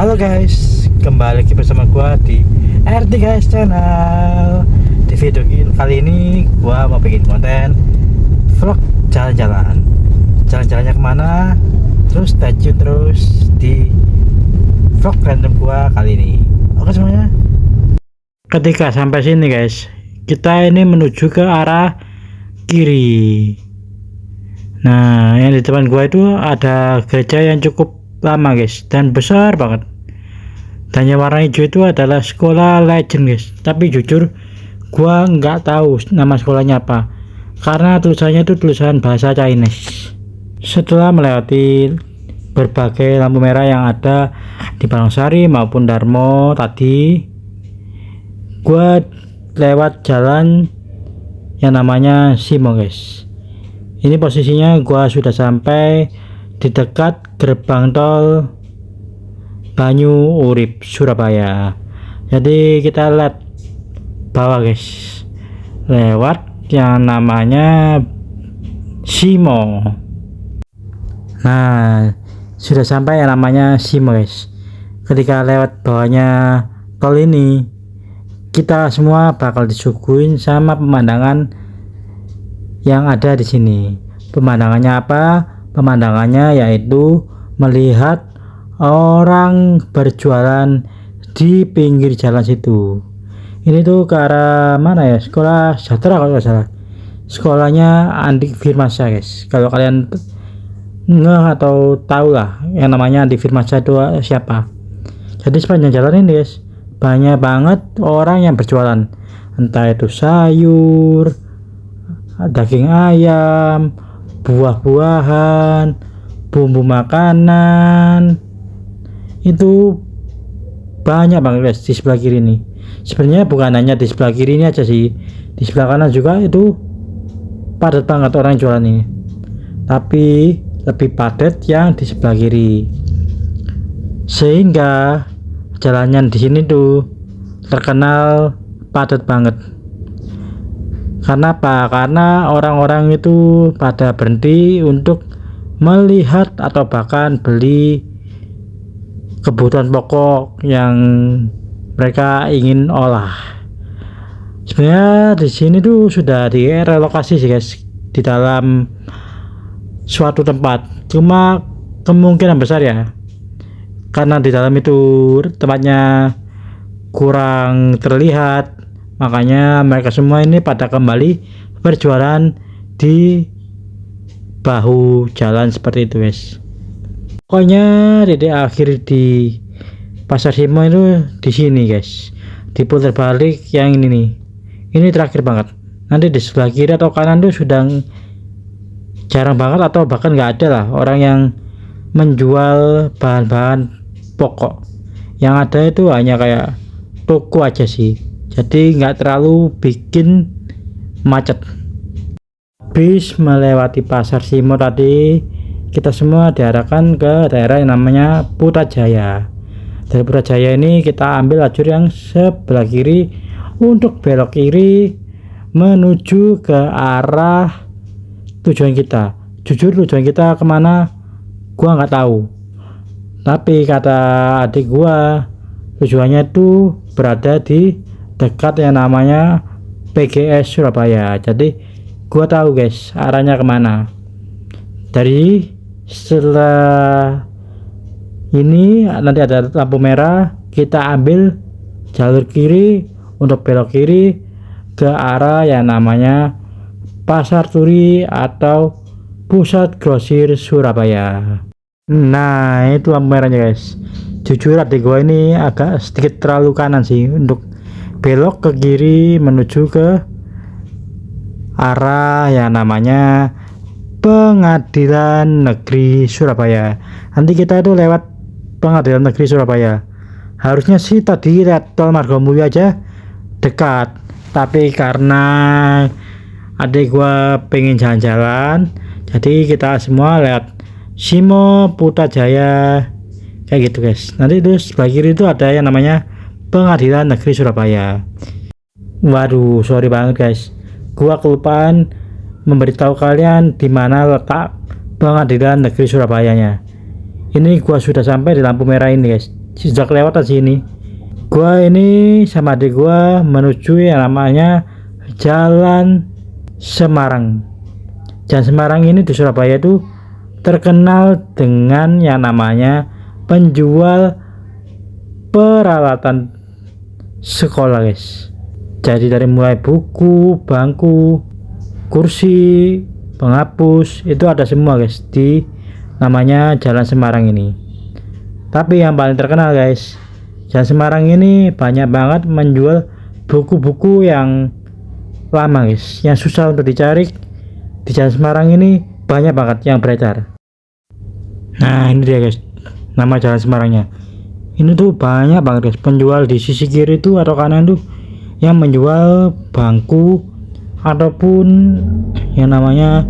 Halo guys, kembali lagi bersama gua di RT guys channel. Di video kali ini gua mau bikin konten vlog jalan-jalan. Jalan-jalannya kemana? Terus stay tune terus di vlog random gua kali ini. Oke semuanya. Ketika sampai sini guys, kita ini menuju ke arah kiri. Nah, yang di depan gua itu ada gereja yang cukup lama guys dan besar banget, dan yang warna hijau itu adalah sekolah legend guys. Tapi jujur gua nggak tahu nama sekolahnya apa karena tulisannya itu tulisan bahasa Chinese. Setelah melewati berbagai lampu merah yang ada di Balangsari maupun Darmo tadi, gua lewat jalan yang namanya Simo guys. Ini posisinya gua sudah sampai di dekat gerbang tol Banyu Urip Surabaya. Jadi kita lihat bawah guys, lewat yang namanya Simo. Nah, sudah sampai yang namanya Simo guys. Ketika lewat bawahnya tol ini, kita semua bakal disuguhin sama pemandangan yang ada di sini. Pemandangannya apa? Pemandangannya yaitu melihat orang berjualan di pinggir jalan situ. Ini tuh ke arah mana ya? Sekolah Sejahtera kalau nggak salah. Sekolahnya Andi Firmansyah guys. Kalau kalian ngeh atau tahu lah yang namanya Andi Firmansyah itu siapa. Jadi sepanjang jalan ini guys, banyak banget orang yang berjualan. Entah itu sayur, daging ayam, buah-buahan, bumbu makanan, itu banyak banget guys di sebelah kiri ini. Sebenarnya bukan hanya di sebelah kiri ini aja sih, di sebelah kanan juga itu padat banget orang jualan ini, tapi lebih padat yang di sebelah kiri, sehingga jalannya di sini tuh terkenal padat banget. Karena apa? Karena orang-orang itu pada berhenti untuk melihat atau bahkan beli kebutuhan pokok yang mereka ingin olah. Sebenarnya di sini tuh sudah direlokasi sih guys, di dalam suatu tempat. Cuma kemungkinan besar ya, karena di dalam itu tempatnya kurang terlihat, makanya mereka semua ini pada kembali berjualan di bahu jalan seperti itu guys. Pokoknya titik akhir di Pasar Simo itu di sini guys, diputar balik yang ini nih. Ini terakhir banget. Nanti di sebelah kiri atau kanan tuh sudah jarang banget atau bahkan nggak ada lah orang yang menjual bahan-bahan pokok. Yang ada itu hanya kayak toko aja sih, jadi nggak terlalu bikin macet. Habis melewati Pasar Simo tadi, kita semua diarahkan ke daerah yang namanya Putrajaya. Dari Putrajaya ini kita ambil lajur yang sebelah kiri untuk belok kiri menuju ke arah tujuan kita. Jujur tujuan kita kemana gua nggak tahu, tapi kata adik gua tujuannya itu berada di dekat yang namanya PGS Surabaya. Jadi gua tahu guys arahnya kemana. Dari setelah ini nanti ada lampu merah, kita ambil jalur kiri untuk belok kiri ke arah yang namanya Pasar Turi atau Pusat Grosir Surabaya. Nah, itu lampu merahnya guys. Jujur adik gue ini agak sedikit terlalu kanan sih untuk belok ke kiri menuju ke arah yang namanya Pengadilan Negeri Surabaya. Nanti kita itu lewat Pengadilan Negeri Surabaya. Harusnya sih tadi lihat tol Margomulyo aja dekat, tapi karena adik gua pengen jalan-jalan, jadi kita semua lewat Simo Putrajaya kayak gitu guys. Nanti itu sebelah kiri itu ada yang namanya Pengadilan Negeri Surabaya. Waduh, sorry banget guys, gua kelupaan memberitahu kalian di mana letak Pengadilan Negeri Surabayanya. Ini gua sudah sampai di lampu merah ini guys. sejak lewat di sini. Gua ini sama adik gua menuju yang namanya Jalan Semarang. Jalan Semarang ini di Surabaya itu terkenal dengan yang namanya penjual peralatan sekolah, guys. Jadi dari mulai buku, bangku, kursi, penghapus, itu ada semua, guys, di namanya Jalan Semarang ini. Tapi yang paling terkenal, guys, Jalan Semarang ini banyak banget menjual buku-buku yang lama, guys, yang susah untuk dicari. Di Jalan Semarang ini banyak banget yang beredar. Nah, ini dia, guys, nama Jalan Semarangnya. Ini tuh banyak banget, guys, penjual di sisi kiri tuh atau kanan tuh yang menjual bangku ataupun yang namanya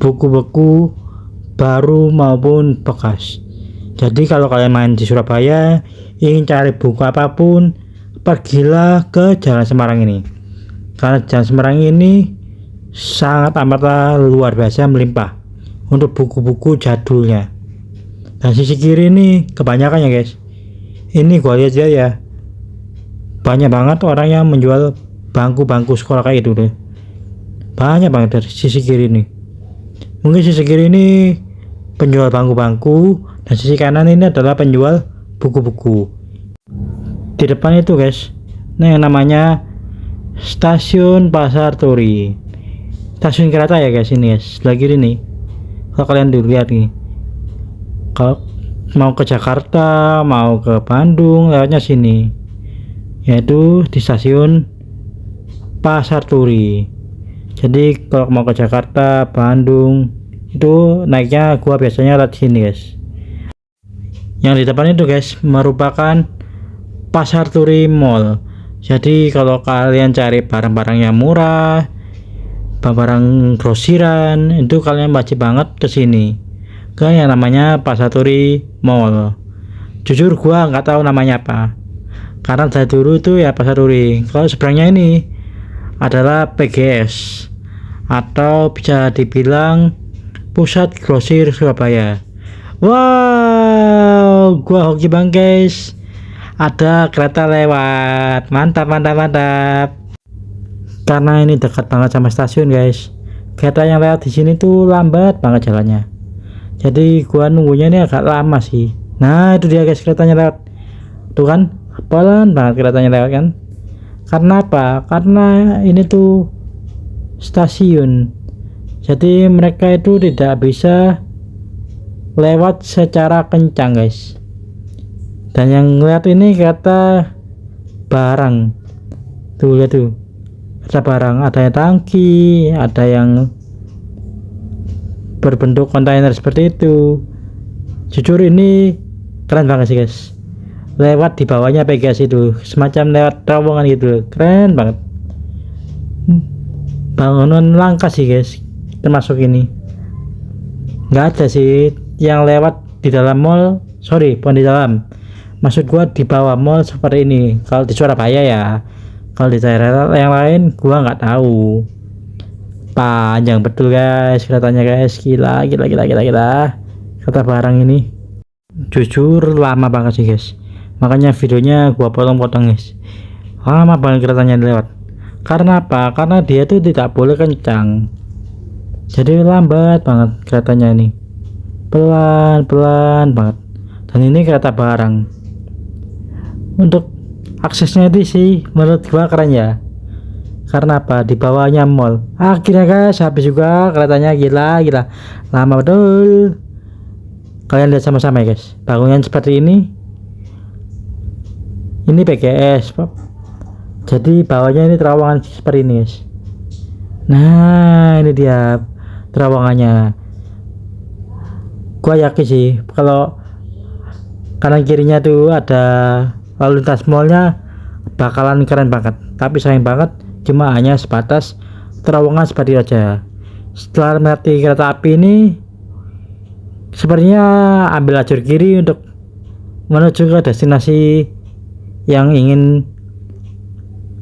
buku-buku baru maupun bekas. Jadi kalau kalian main di Surabaya ingin cari buku apapun, pergilah ke Jalan Semarang ini, karena Jalan Semarang ini sangat amat luar biasa melimpah untuk buku-buku jadulnya. Dan sisi kiri ini kebanyakan ya, guys, ini gua lihat ya, banyak banget orang yang menjual bangku-bangku sekolah kayak itu deh. Banyak banget dari sisi kiri ini. Mungkin sisi kiri ini penjual bangku-bangku, dan sisi kanan ini adalah penjual buku-buku. Di depan itu, guys, nah yang namanya Stasiun Pasar Turi, stasiun kereta ya, guys, ini, guys, sebelah kiri nih. Kalau kalian dulu lihat nih, kalau mau ke Jakarta, mau ke Bandung, lewatnya sini, yaitu di Stasiun Pasar Turi. Jadi kalau mau ke Jakarta, Bandung, itu naiknya gua biasanya lewat sini, guys. Yang di depan itu, guys, merupakan Pasar Turi Mall. Jadi kalau kalian cari barang-barang yang murah, barang grosiran, itu kalian wajib banget ke sini, ke yang namanya Pasar Turi Mall. Jujur gua nggak tahu namanya apa, karena dari dulu itu ya Pasar Turi. Kalau seberangnya ini adalah PGS, atau bisa dibilang Pusat Grosir Surabaya. Wow, gua hoki bang, guys, ada kereta lewat, mantap mantap mantap. Karena ini dekat banget sama stasiun, guys, kereta yang lewat di sini tuh lambat banget jalannya. Jadi gua nunggunya ini agak lama sih. Nah, itu dia, guys, keretanya lewat. Tuh kan, pelan banget keretanya lewat kan. Karena apa? Karena ini tuh stasiun. Jadi mereka itu tidak bisa lewat secara kencang, guys. Dan yang lihat ini kereta barang. Tuh lihat tuh. Kereta barang, ada yang tangki, ada yang berbentuk kontainer seperti itu. Jujur ini keren banget sih, guys. Lewat di bawahnya PGS itu, semacam lewat terowongan gitu. Keren banget. Bangunan langka sih, guys, termasuk ini. Nggak ada sih yang lewat di dalam mall, sorry, bukan di dalam, maksud gua di bawah mall seperti ini kalau di Surabaya ya. Kalau di daerah yang lain gua nggak tahu. Panjang betul, guys, keretanya, guys, gila. Kereta barang ini jujur lama banget sih, guys, makanya videonya gua potong-potong, guys. Lama banget keretanya lewat. Karena apa? Karena dia tuh tidak boleh kencang, jadi lambat banget keretanya ini, pelan banget. Dan ini kereta barang. Untuk aksesnya itu sih menurut gua keren ya. Karena apa? Di bawahnya mall. Akhirnya, guys, habis juga keretanya. Gila lama betul. Kalian lihat sama-sama ya, guys, bangunan seperti ini PGS, jadi bawahnya ini terowongan seperti ini, guys. Nah, ini dia terowongannya. Gua yakin sih kalau kanan kirinya tuh ada lalu lintas mallnya bakalan keren banget. Tapi sayang banget cuma hanya sebatas terowongan seperti aja. Setelah menikmati kereta api ini, sepertinya ambil lajur kiri untuk menuju ke destinasi yang ingin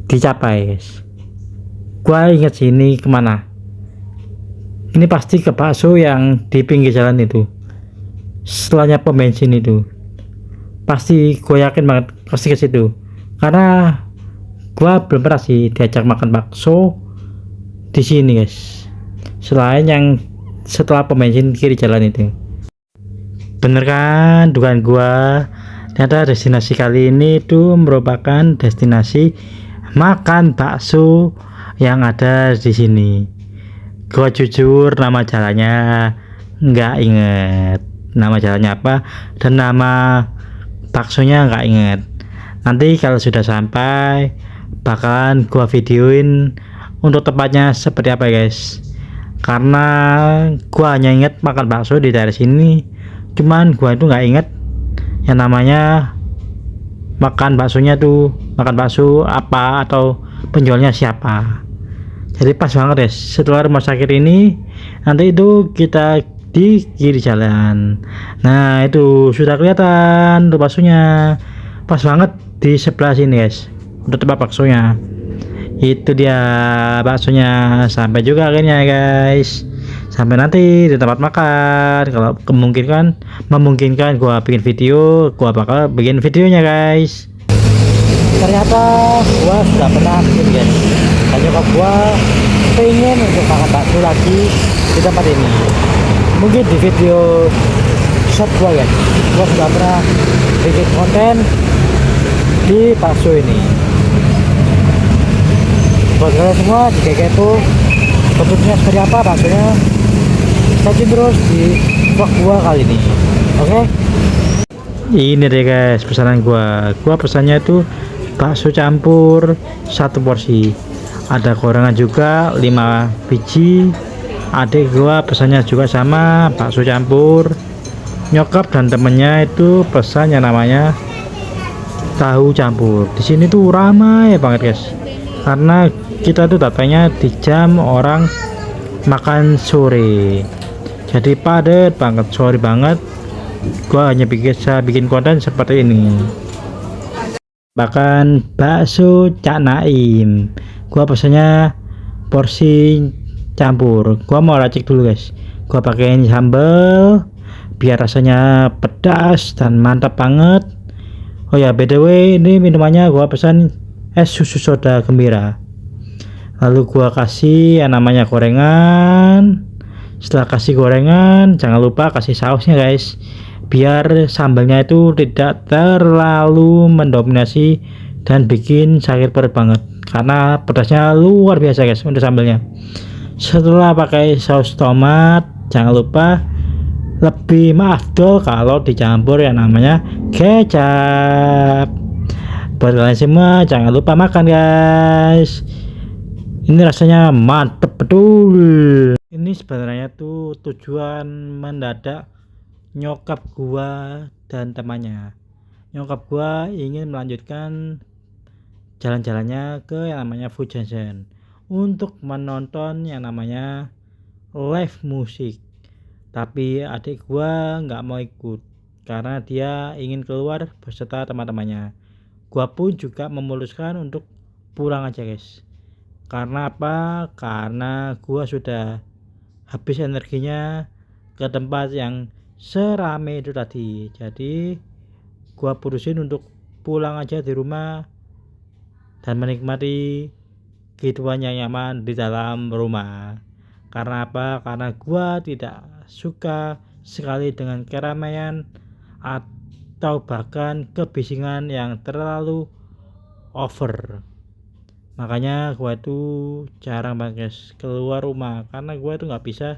dicapai, guys. Gua inget sini kemana? Ini pasti ke bakso yang di pinggir jalan itu, setelahnya pom bensin itu. pasti gue yakin banget pasti ke situ, karena gue belum pernah sih diajak makan bakso di sini guys, selain yang setelah pom bensin kiri jalan itu. Bener kan dugaan gua, ternyata destinasi kali ini tuh merupakan destinasi makan bakso yang ada di sini. Gua jujur nama jalannya nggak inget nama jalannya apa, dan nama baksonya nggak inget. Nanti kalau sudah sampai bakalan gua videoin untuk tempatnya seperti apa guys, karena gua hanya inget makan bakso di daerah sini, cuman gua itu nggak inget yang namanya makan baksonya tuh makan bakso apa atau penjualnya siapa. Jadi pas banget guys, setelah rumah sakit ini nanti itu kita di kiri jalan. Nah itu sudah kelihatan tuh baksonya, pas banget di sebelah sini guys untuk tempat baksonya. Itu dia baksonya, sampai juga akhirnya guys, sampai nanti di tempat makan. Kalau memungkinkan gua bikin video, gua bakal bikin videonya guys. Ternyata gua sudah pernah bikin guys, dan nyokap gua pengen untuk makan bakso lagi di tempat ini. Mungkin di video short gua guys, gua sudah pernah bikin konten di bakso ini. Buat kalian semua jika kepo bentuknya seperti apa baksonya, stay terus di vlog gua kali ini. Oke? Ini deh guys pesanan gua pesannya itu bakso campur 1 porsi, ada gorengan juga 5 biji. Adik gua pesannya juga sama bakso campur. Nyokap dan temennya itu pesan yang namanya tahu campur. Di sini tuh ramai banget guys, karena kita tuh datanya di jam orang makan sore, jadi padat banget, sorry banget. Gua hanya bisa bikin konten seperti ini. Bahkan bakso Cak Naim, gua pesannya porsi campur. Gua mau racik dulu guys, gua pakein sambal biar rasanya pedas dan mantap banget. Oh ya btw, ini minumannya gua pesan es susu soda gembira. Lalu gua kasih yang namanya gorengan. Setelah kasih gorengan, jangan lupa kasih sausnya guys, biar sambalnya itu tidak terlalu mendominasi dan bikin sakit perut banget, karena pedasnya luar biasa guys untuk sambalnya. Setelah pakai saus tomat, jangan lupa lebih afdol kalau dicampur yang namanya kecap. Buat kalian semua jangan lupa makan guys, ini rasanya mantep betul. Ini sebenarnya tuh tujuan mendadak nyokap gua dan temannya. Nyokap gua ingin melanjutkan jalan-jalannya ke yang namanya Food Junction untuk menonton yang namanya live musik, tapi adik gua nggak mau ikut karena dia ingin keluar beserta teman-temannya. Gua pun juga memutuskan untuk pulang aja guys. Karena apa? Karena gua sudah habis energinya ke tempat yang serame itu tadi. Jadi gua putusin untuk pulang aja di rumah dan menikmati kehidupan yang nyaman di dalam rumah. Karena apa? Karena gua tidak suka sekali dengan keramaian atau bahkan kebisingan yang terlalu over. Makanya gua tuh jarang banget guys keluar rumah, karena gua tuh nggak bisa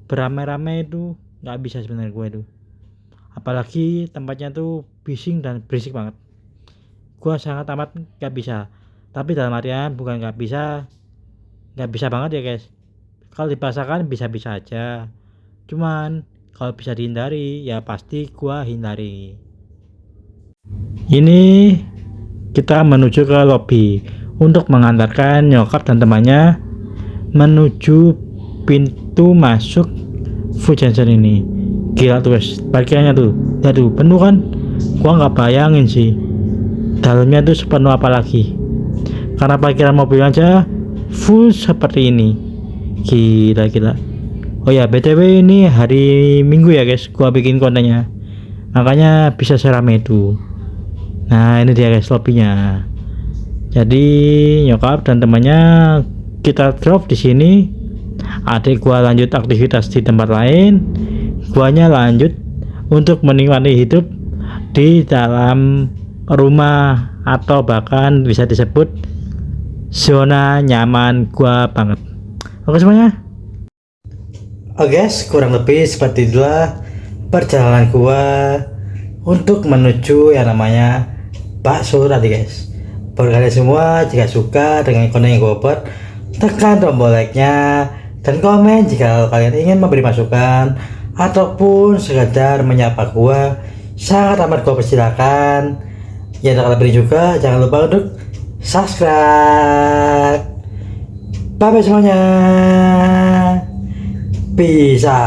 beramai-ramai, itu nggak bisa sebenarnya gua itu, apalagi tempatnya tuh bising dan berisik banget. Gua sangat amat nggak bisa, tapi dalam artian bukan nggak bisa banget ya guys. Kalau dipaksakan bisa-bisa aja, cuman kalau bisa dihindari ya pasti gua hindari. Ini kita menuju ke lobi untuk mengantarkan nyokap dan temannya menuju pintu masuk Food Junction ini. Gila tuh guys, parkirnya tuh, ya tuh penuh kan. Gua nggak bayangin sih dalamnya tuh sepenuh apa lagi, karena parkiran mobil aja full seperti ini. Gila. Oh ya btw, ini hari Minggu ya guys, gua bikin kontennya. makanya bisa seramai itu. Nah ini dia guys lobbynya. Jadi nyokap dan temannya kita drop di sini. Adik gua lanjut aktivitas di tempat lain, guanya lanjut untuk menikmati hidup di dalam rumah atau bahkan bisa disebut zona nyaman gua banget. Oke semuanya. Oke guys, kurang lebih seperti itulah perjalanan gua untuk menuju yang namanya bakso tadi guys. Buat kalian semua, jika suka dengan konten yang gua buat, tekan tombol like-nya dan komen jika kalian ingin memberi masukan ataupun sekedar menyapa gua, sangat amat gua persilakan. Yang kalian beri juga jangan lupa untuk subscribe. Bye bye semuanya. Bisa.